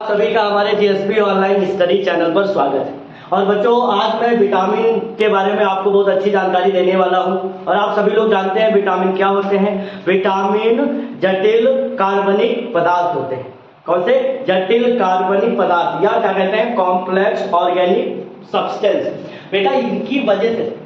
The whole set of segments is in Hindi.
सभी का हमारे जीएसपी ऑनलाइन स्टडी चैनल पर स्वागत है। और बच्चों, आज मैं विटामिन के बारे में आपको बहुत अच्छी जानकारी देने वाला हूं। और आप सभी लोग जानते हैं विटामिन क्या होते हैं। विटामिन जटिल कार्बनिक पदार्थ होते हैं। कौन से? जटिल कार्बनिक पदार्थ, या क्या कहते हैं, कॉम्प्लेक्स ऑर्गेनिक सब्सटेंस। बेटा इनकी वजह से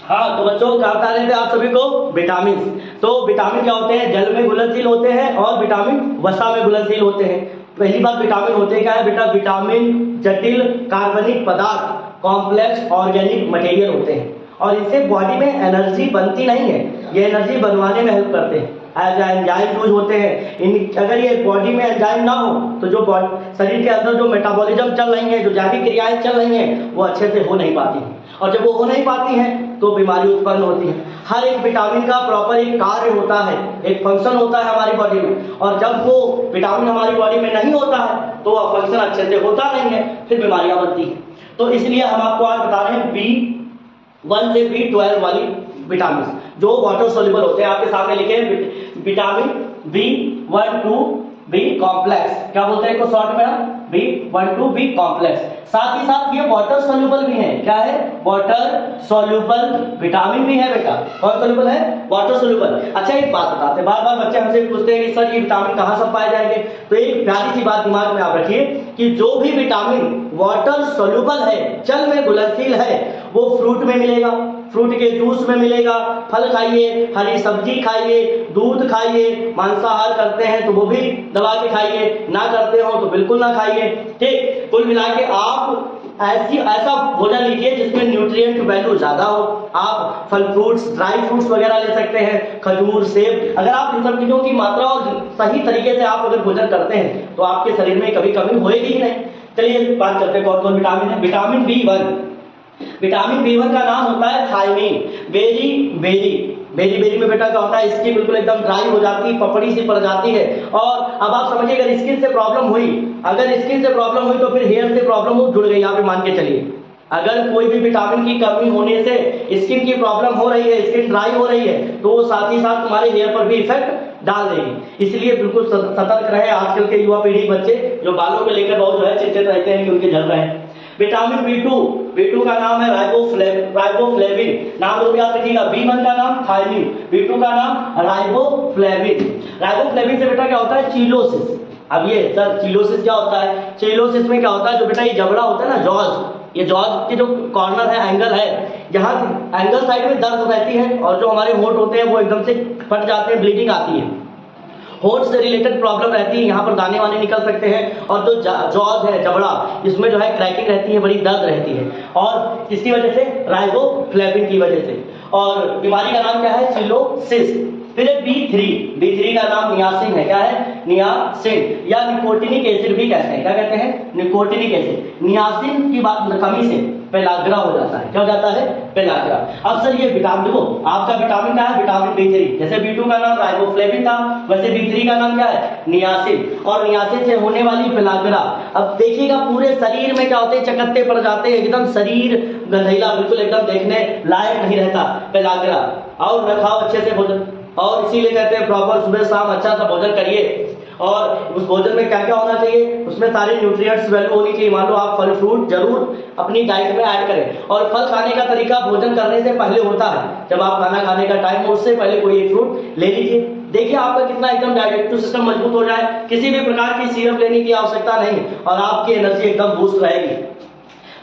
हाँ, तो बच्चों क्या बता रहे थे आप सभी को? विटामिन। तो विटामिन क्या होते हैं? जल में घुलनशील होते हैं और विटामिन वसा में घुलनशील होते हैं। पहली बात, विटामिन होते क्या है बेटा? विटामिन जटिल कार्बनिक पदार्थ, कॉम्प्लेक्स ऑर्गेनिक मटेरियल होते हैं। और इनसे बॉडी में एनर्जी बनती नहीं है, ये एनर्जी बनवाने में हेल्प करते हैं। एंजाइम यूज होते हैं इन। अगर ये बॉडी में एंजाइम ना हो तो जो शरीर के अंदर जो मेटाबॉलिज्म चल रही है, जो जैविक क्रियाएं चल रही हैं, वो अच्छे से हो नहीं पाती हैं। और जब वो हो नहीं पाती हैं तो बीमारी उत्पन्न होती है। हर एक विटामिन का प्रॉपर एक कार्य होता है, एक फंक्शन होता है हमारी बॉडी में। और जब वो विटामिन हमारी बॉडी में नहीं होता है तो वह फंक्शन अच्छे से होता नहीं है, फिर बीमारियां बनती हैं। तो इसलिए हम आपको आज बता रहे हैं B1 से B12 वाली विटामिन जो वाटर सोल्यूबल होते हैं। आपके सामने लिखे हैं विटामिन B12 B कॉम्प्लेक्स। क्या बोलते हैं इसको शॉर्ट में? हम B12 B कॉम्प्लेक्स। साथ ही साथ ये वाटर सोल्यूबल भी है। क्या है? वाटर सोल्यूबल विटामिन भी है बेटा। कौन सोल्यूबल है? Water soluble. अच्छा, एक बात बताते हैं, बार बार बच्चे हमसे पूछते हैं कि सर ये विटामिन कहाँ सब पाए जाएंगे। तो एक प्यारी सी बात दिमाग में आप रखिए कि जो भी विटामिन वाटर सोल्यूबल है, जल में घुलनशील है, वो फ्रूट में मिलेगा, फ्रूट के जूस में मिलेगा। फल खाइए, हरी सब्जी खाइए, दूध खाइए। मांसाहार करते हैं तो वो भी दबा के खाइए, ना करते हो तो बिल्कुल ना खाइए। ठीक, कुल मिला के आप ऐसा भोजन लीजिए जिसमें न्यूट्रिएंट वैल्यू ज्यादा हो। आप फल फ्रूट्स, ड्राई फ्रूट्स वगैरह ले सकते हैं, खजूर, सेब। अगर आप इन सब चीजों की मात्रा और सही तरीके से आप अगर भोजन करते हैं तो आपके शरीर में कभी कमी होएगी ही नहीं। चलिए बात करते हैं कौन कौन विटामिन है। Vitamin B1। विटामिन B1 का नाम होता है थायमीन। बेरी बेरी में बेटा क्या होता है? स्किन बिल्कुल एकदम ड्राई हो जाती है, पपड़ी सी पड़ जाती है। और अब आप समझिए, अगर स्किन से प्रॉब्लम हुई, तो फिर हेयर से प्रॉब्लम जुड़ गई। यहाँ पे मान के चलिए, अगर कोई भी विटामिन की कमी होने से स्किन की प्रॉब्लम हो रही है, स्किन ड्राई हो रही है, तो वो साथ ही साथ तुम्हारे हेयर पर भी इफेक्ट डाल देगी। इसलिए बिल्कुल सतर्क रहे। आजकल के युवा पीढ़ी बच्चे जो बालों को लेकर बहुत जो है चिंतित रहते हैं कि उनके झड़ रहे हैं। विटामिन B2 का नाम है राइबोफ्लेविन। नाम लोग याद रखिएगा। B1 का नाम थायमीन, B2 का नाम राइबोफ्लेविन। राइबोफ्लेविन से बेटा क्या होता है? चिलोसिस। अब ये सर चिलोसिस क्या होता है? चिलोसिस में क्या होता है? जो बेटा ये जबड़ा होता है ना, जॉज, ये जॉज के जो कॉर्नर है, एंगल है, जहां एंगल साइड में दर्द रहती है और जो हमारे होंठ होते हैं वो एकदम से फट जाते हैं, ब्लीडिंग आती है। होंठ से रिलेटेड प्रॉब्लम रहती है, यहाँ पर दाने वाने निकल सकते हैं। और जो जॉज है, जबड़ा, इसमें जो है क्रैकिंग रहती है, बड़ी दर्द रहती है। और किसकी वजह से? राइबोफ्लेविन की वजह से। और बीमारी का नाम क्या है? चिलोसिस। फिर B3 का नाम नियासिन है। क्या है? नियासिन, या निकोटिनिक एसिड भी कहते हैं। क्या कहते हैं? Nicotinic acid. नियासिन की बात कमी से पेलाग्रा हो जाता है। क्या हो जाता है? पेलाग्रा। अब सर ये विटामिन देखो, आपका विटामिन क्या है? Vitamin B3। जैसे B2 का नाम राइबोफ्लेविन था, वैसे B3 का नाम क्या है? नियासिन। और नियासिन से होने वाली पेलाग्रा, अब देखिएगा पूरे शरीर में क्या होते हैं? चकत्ते पड़ जाते हैं, एकदम शरीर गंधैला, बिल्कुल एकदम देखने लायक नहीं रहता, पेलाग्रा। और न खाओ अच्छे से भोजन। और इसीलिए कहते हैं प्रॉपर सुबह शाम अच्छा सा भोजन करिए। और उस भोजन में क्या क्या होना चाहिए? उसमें सारे न्यूट्रिएंट्स वैल्यू होनी चाहिए। मान लो आप फल फ्रूट जरूर अपनी डाइट में ऐड करें। और फल खाने का तरीका भोजन करने से पहले होता है। जब आप खाना खाने का टाइम हो, उससे पहले कोई एक फ्रूट ले लीजिए। देखिए आपका कितना एकदम डाइजेस्टिव सिस्टम मजबूत हो जाए। किसी भी प्रकार की सिरप लेने की आवश्यकता नहीं और आपकी एनर्जी एकदम बूस्ट रहेगी।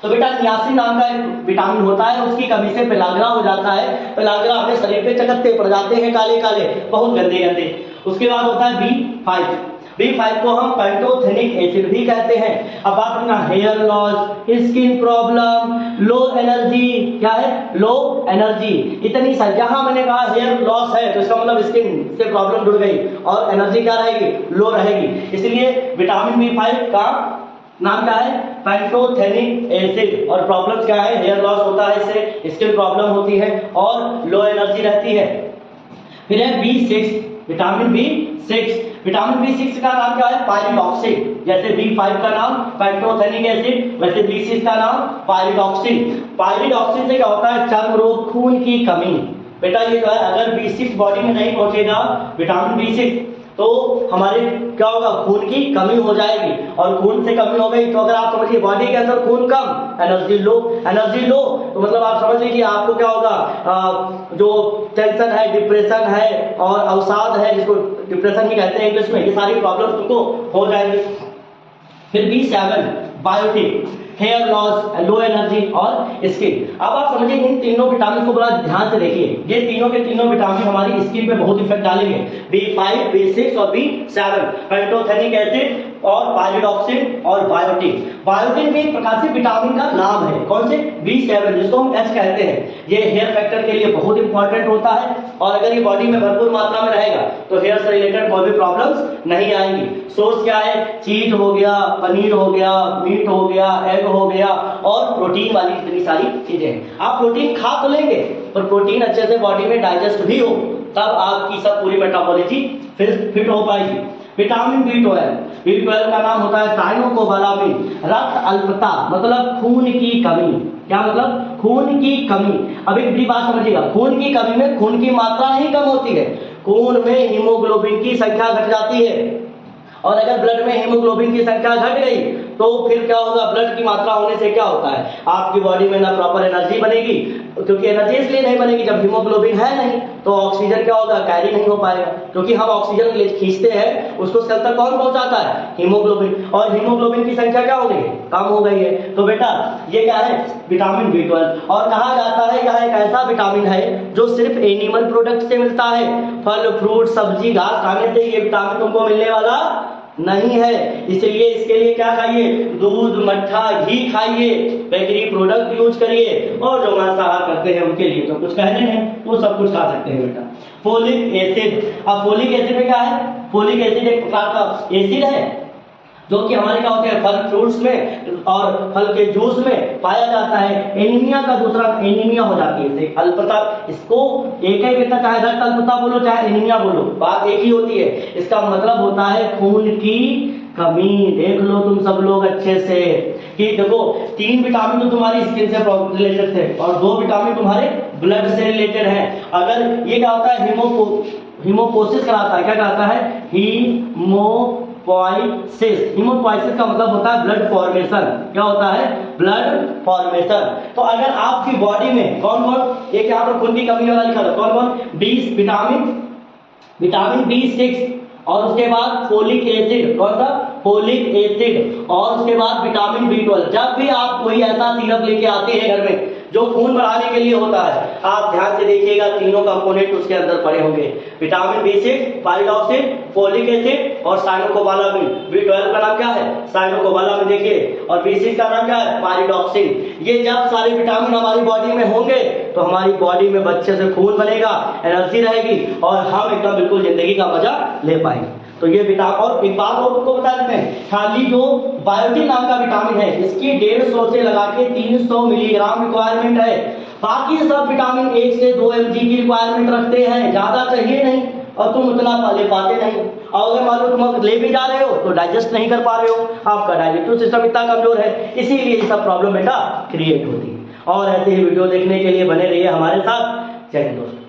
तो बेटा नियासिन नाम का एक विटामिन होता है, उसकी कमी से पेलाग्रा हो जाता है। पेलाग्रा अपने शरीर पे चकत्ते पड़ जाते हैं, काले काले, बहुत गंदे गंदे। उसके बाद होता है B5 को हम पैंटोथेनिक एसिड भी कहते हैं। अब बात करना hair loss, skin problem, low energy. क्या है? Low energy. इतनी सारी, जहां मैंने कहा हेयर लॉस है तो इसका मतलब स्किन से प्रॉब्लम जुड़ गई और एनर्जी क्या रहेगी? लो रहेगी। इसलिए विटामिन B5 का नाम क्या है? Pantothenic acid. और प्रॉब्लम्स क्या है? हेयर लॉस होता है, इससे स्किन प्रॉब्लम होती है और लो एनर्जी रहती है। फिर है B6, vitamin B6। Vitamin B6 का नाम क्या है? पायरिडॉक्सिन। जैसे B5 का नाम पैंटोथेनिक एसिड, वैसे B6 का नाम पायरिडॉक्सिन। पायरिडॉक्सिन से क्या होता है? चर्म रोग, खून की कमी। बेटा ये जो है, अगर B6 बॉडी में नहीं पहुंचेगा, विटामिन B6 तो हमारे क्या होगा, खून की कमी हो जाएगी, और खून से कमी हो गई तो अगर आप समझिए बॉडी के अंदर खून कम, एनर्जी लो, एनर्जी लो तो मतलब आप समझ लीजिए आपको क्या होगा, जो टेंशन है, डिप्रेशन है और अवसाद है, जिसको डिप्रेशन ही कहते हैं इंग्लिश में, ये सारी प्रॉब्लम्स तुमको हो जाएंगी। फिर B7 biotic, hair loss, low energy और स्किन। अब आप समझिए इन तीनों विटामिन को बड़ा ध्यान से देखिए, ये तीनों के तीनों विटामिन हमारी स्किन पे बहुत इफेक्ट डालेंगे। B5, B6 और B7, पैंटोथेनिक एसिड और पायरिडॉक्सिन और बायोटिन। बायोटिन भी एक प्रकार से विटामिन का नाम है। कौन से? B7, जिसको हम H कहते हैं। ये हेयर फैक्टर के लिए बहुत इंपॉर्टेंट होता है, और अगर ये बॉडी में भरपूर मात्रा में रहेगा तो हेयर से रिलेटेड कोई भी प्रॉब्लम्स नहीं आएंगी। सोर्स क्या है? चीज हो गया, पनीर हो गया, मीट हो गया, एग हो गया और प्रोटीन वाली इतनी सारी चीजें। आप प्रोटीन खा तो लेंगे, पर प्रोटीन अच्छे से बॉडी में डाइजेस्ट भी हो, तब आपकी सब पूरी मेटाबॉलिजी फिट हो पाएगी। विटामिन B12 का नाम होता है साइनोकोबालामिन। रक्त अल्पता मतलब खून की कमी। क्या मतलब? खून की कमी। अब एक बड़ी बात समझिएगा, खून की कमी में खून की मात्रा नहीं कम होती है, खून में हीमोग्लोबिन की संख्या घट जाती है, और अगर ब्लड में हीमोग्लोबिन की संख्या घट गई तो फिर क्या होगा? ब्लड की मात्रा होने से क्या होता है, आपकी बॉडी में ना प्रॉपर एनर्जी बनेगी, क्योंकि एनर्जी इसलिए नहीं बनेगी जब हीमोग्लोबिन है नहीं, तो ऑक्सीजन क्या होगा? कैरी नहीं हो पाएगा, क्योंकि हम ऑक्सीजन खींचते हैं उसको सेल तक कौन पहुंचाता है? हीमोग्लोबिन। और हीमोग्लोबिन की संख्या क्या हो गई? कम हो गई है। तो बेटा ये क्या है? Vitamin B12। और कहा जाता है यह एक ऐसा विटामिन है जो सिर्फ एनिमल प्रोडक्ट से मिलता है। फल, फ्रूट, सब्जी, घास खाने से ये विटामिन तुमको मिलने वाला नहीं है। इसलिए इसके लिए क्या खाइए? दूध, मट्ठा, घी खाइए, बेकरी प्रोडक्ट यूज करिए, और जो मांसाहार करते हैं उनके लिए तो कुछ कहने नहीं, वो सब कुछ खा सकते हैं बेटा। Folic acid. अब फोलिक एसिड में क्या है? फोलिक एसिड एक प्रकार का एसिड है जो कि हमारे क्या होते हैं, फल फ्रूट्स में और फल के जूस में पाया जाता है। एनीमिया का दूसरा एनीमिया हो जाती है इससे, अल्पता। इसको एक ही बेटा, चाहे रक्त अल्पता बोलो चाहे एनीमिया बोलो, बात एक ही होती है। इसका मतलब होता है खून की कमी। देख लो तुम सब लोग अच्छे से कि देखो 3 विटामिन तो तुम्हारी स्किन से रिलेटेड थे और 2 विटामिन तुम्हारे ब्लड से रिलेटेड है। अगर ये क्या होता है? हीमोपोसिस कराता है। क्या कराता है? हीमोपोइसिस का मतलब होता है ब्लड फॉर्मेशन। क्या होता है? Blood formation. तो अगर आपकी बॉडी में कौन कौन, एक यहाँ पर खून की कमी वाला लिखा था, कौन कौन? विटामिन B6 और उसके बाद फोलिक एसिड। कौन सा? Folic acid. और उसके बाद विटामिन B12। जब भी आप कोई ऐसा सिरप लेके आते हैं घर में जो खून बढ़ाने के लिए होता है, आप ध्यान से देखिएगा तीनों कंपोनेंट उसके अंदर पड़े होंगे। Vitamin B6, pyridoxine, folic acid और साइनोकोबालामिन। B12 का नाम क्या है? साइनोकोबालामिन देखिए, और B6 का नाम क्या है? पायरिडॉक्सिन। ये जब सारे विटामिन हमारी बॉडी में होंगे तो हमारी बॉडी में बच्चे से खून बनेगा, एनर्जी रहेगी और हम एकदम बिल्कुल जिंदगी का मजा ले पाएंगे। तो ये विटामिन, और एक बात और तुमको बता देते हैं, खाली जो बायोटिन नाम का विटामिन है इसकी 150 से लगा के 300 मिलीग्राम रिक्वायरमेंट है। बाकी सब विटामिन 1 से 2 mg की रिक्वायरमेंट रखते हैं, ज्यादा चाहिए नहीं, और तुम उतना ले पाते नहीं। और अगर मान लो तुम ले भी जा रहे हो तो डाइजेस्ट नहीं कर पा रहे हो, आपका डाइजेस्टिव सिस्टम इतना कमजोर है, इसीलिए ये सब प्रॉब्लम बेटा क्रिएट होती है। और ऐसे ही वीडियो देखने के लिए बने रहिए हमारे साथ। जय हिंद दोस्तों।